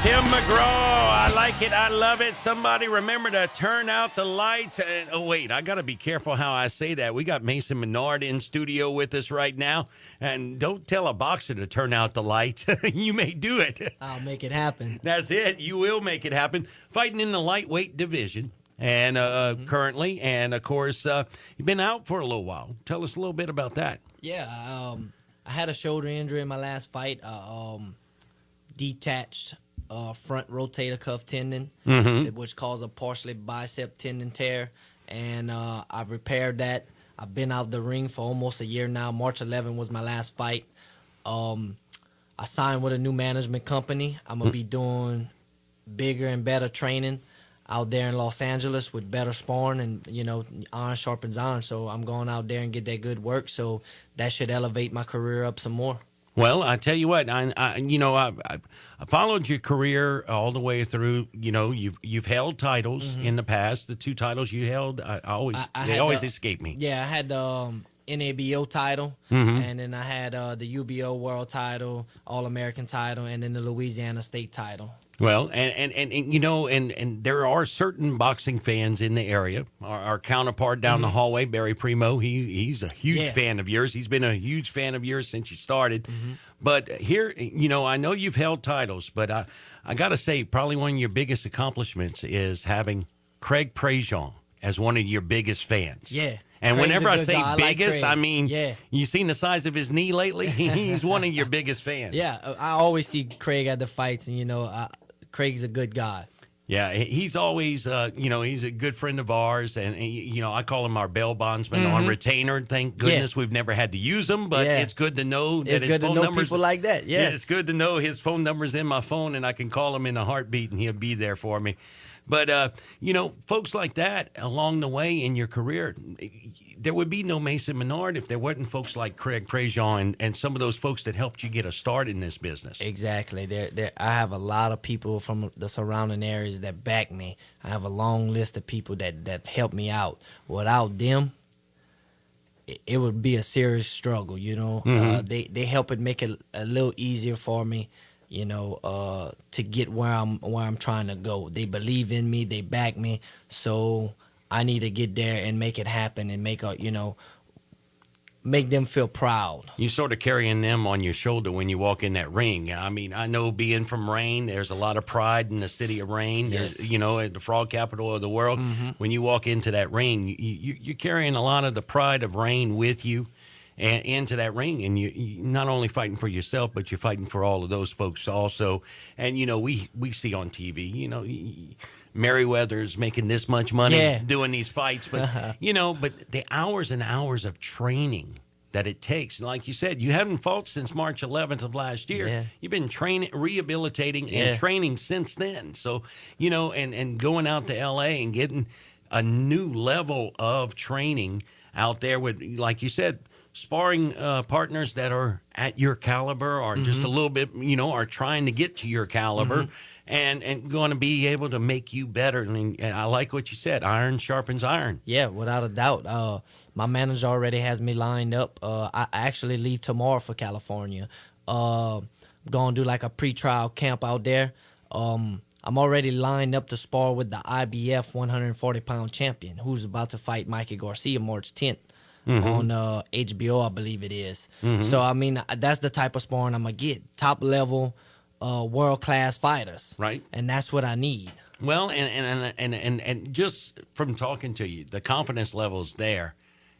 Tim McGraw, I like it. I love it. Somebody remember to turn out the lights. Oh, wait, I got to be careful how I say that. We got Mason Menard in studio with us right now. And don't tell a boxer to turn out the lights. You may do it. I'll make it happen. That's it. You will make it happen. Fighting in the lightweight division. And currently, and of course, you've been out for a little while. Tell us a little bit about that. Yeah, I had a shoulder injury in my last fight. Detached front rotator cuff tendon, which caused a partially bicep tendon tear, and I've repaired that. I've been out the ring for almost a year now. March 11 was my last fight. I signed with a new management company. I'm gonna be doing bigger and better training out there in Los Angeles with better sparring, and iron sharpens iron. So I'm going out there and get that good work. So that should elevate my career up some more. Well, I tell you what, I followed your career all the way through. You've held titles in the past. The two titles you held, they always escape me. Yeah, I had the NABO title, and then I had the UBO World title, All American title, and then the Louisiana State title. Well, and there are certain boxing fans in the area. Our counterpart down the hallway, Barry Primo, he's a huge fan of yours. He's been a huge fan of yours since you started. But here, I know you've held titles, but I got to say, probably one of your biggest accomplishments is having Craig Prejean as one of your biggest fans. Yeah. And Craig's whenever I say guy. biggest, I I mean, you seen the size of his knee lately? He's one of your biggest fans. Yeah, I always see Craig at the fights, and Craig's a good guy. Yeah, he's always, he's a good friend of ours, and I call him our bail bondsman on retainer. Thank goodness we've never had to use him, but it's good to know that his phone numbers. People like that. Yes, yeah, it's good to know his phone number's in my phone, and I can call him in a heartbeat, and he'll be there for me. But folks like that along the way in your career, there would be no Mason Menard if there wasn't folks like Craig Prejean and some of those folks that helped you get a start in this business. Exactly. I have a lot of people from the surrounding areas that back me. I have a long list of people that help me out. Without them, it would be a serious struggle. They help it make it a little easier for me. To get where I'm trying to go. They believe in me, they back me, so I need to get there and make it happen and make them feel proud. You sort of carrying them on your shoulder when you walk in that ring. I mean, I know being from Rain, there's a lot of pride in the city of Rain. Yes. There's, the frog capital of the world. When you walk into that ring, you're carrying a lot of the pride of Rain with you. And into that ring, and you're not only fighting for yourself, but you're fighting for all of those folks also. And we see on TV, Merriweather's making this much money doing these fights, but but the hours and hours of training that it takes, like you said, you haven't fought since March 11th of last year. Yeah. You've been training, rehabilitating, and training since then. So and going out to LA and getting a new level of training out there with, like you said, sparring partners that are at your caliber or just a little bit, are trying to get to your caliber and going to be able to make you better. And I like what you said, iron sharpens iron. Yeah, without a doubt. My manager already has me lined up. I actually leave tomorrow for California. Going to do like a pre-trial camp out there. I'm already lined up to spar with the IBF 140-pound champion who's about to fight Mikey Garcia March 10th. On HBO, I believe it is. So, I mean, that's the type of sparring I'm going to get. Top level, world-class fighters. Right. And that's what I need. Well, and just from talking to you, the confidence level's there.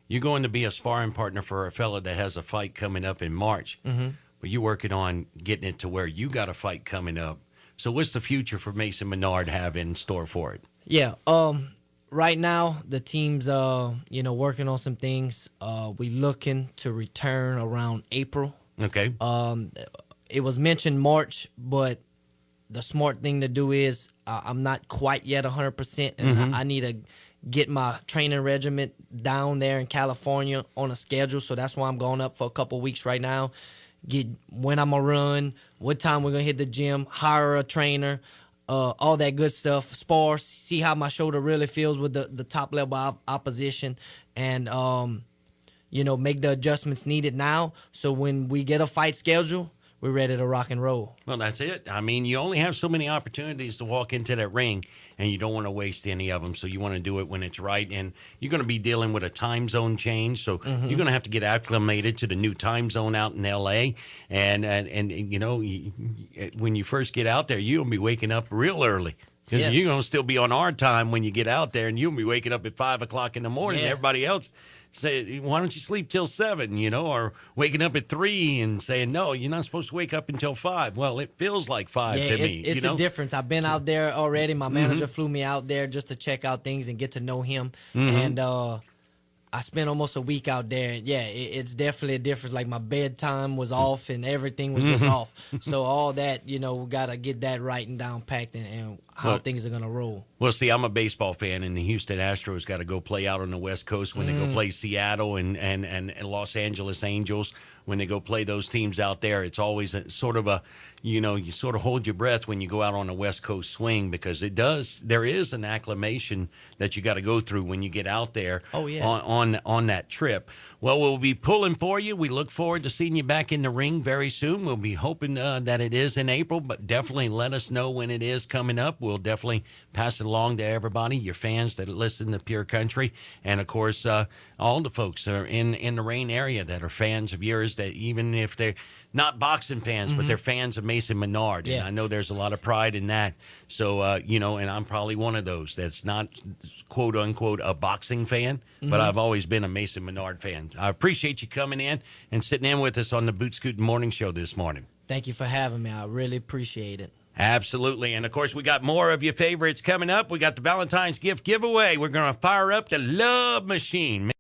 You're going to be a sparring partner for a fella that has a fight coming up in March. But you're working on getting it to where you got a fight coming up. So what's the future for Mason Menard have in store for it? Yeah, right now, the team's, working on some things. We looking to return around April. Okay. It was mentioned March, but the smart thing to do is I'm not quite yet 100%, and I need to get my training regimen down there in California on a schedule. So that's why I'm going up for a couple weeks right now. Get when I'm going to run, what time we're going to hit the gym, hire a trainer, all that good stuff, spar, see how my shoulder really feels with the top level opposition, and make the adjustments needed now. So when we get a fight schedule, we're ready to rock and roll. Well, that's it. I mean, you only have so many opportunities to walk into that ring, and you don't want to waste any of them. So you want to do it when it's right. And you're going to be dealing with a time zone change. So you're going to have to get acclimated to the new time zone out in L.A. And you know, when you first get out there, you'll be waking up real early. Because you're going to still be on our time when you get out there, and you'll be waking up at 5 o'clock in the morning. Yeah. Everybody else say, why don't you sleep till 7, you know, or waking up at 3 and saying, no, you're not supposed to wake up until 5. Well, it feels like 5 to me. It's you know? a difference. I've been out there already. My manager flew me out there just to check out things and get to know him. And I spent almost a week out there. And it's definitely a difference. Like my bedtime was off and everything was just off. So all that, you know, we got to get that right and down packed and how things are going to roll. Well, see, I'm a baseball fan, and the Houston Astros got to go play out on the West Coast when they go play Seattle and Los Angeles Angels. When they go play those teams out there, it's always sort of a, you know, you sort of hold your breath when you go out on a West Coast swing, because there is an acclimation that you got to go through when you get out there on that trip. Well, we'll be pulling for you. We look forward to seeing you back in the ring very soon. We'll be hoping that it is in April, but definitely let us know when it is coming up. We'll definitely pass it along to everybody, your fans that listen to Pure Country, and, of course, all the folks that are in the Rain area that are fans of yours, that even if they're not boxing fans, but they're fans of Mason Menard. And I know there's a lot of pride in that. So, you know, and I'm probably one of those that's not, quote unquote, a boxing fan, but I've always been a Mason Menard fan. I appreciate you coming in and sitting in with us on the Boot Scootin' Morning Show this morning. Thank you for having me. I really appreciate it. Absolutely. And, of course, we got more of your favorites coming up. We got the Valentine's gift giveaway. We're going to fire up the Love Machine.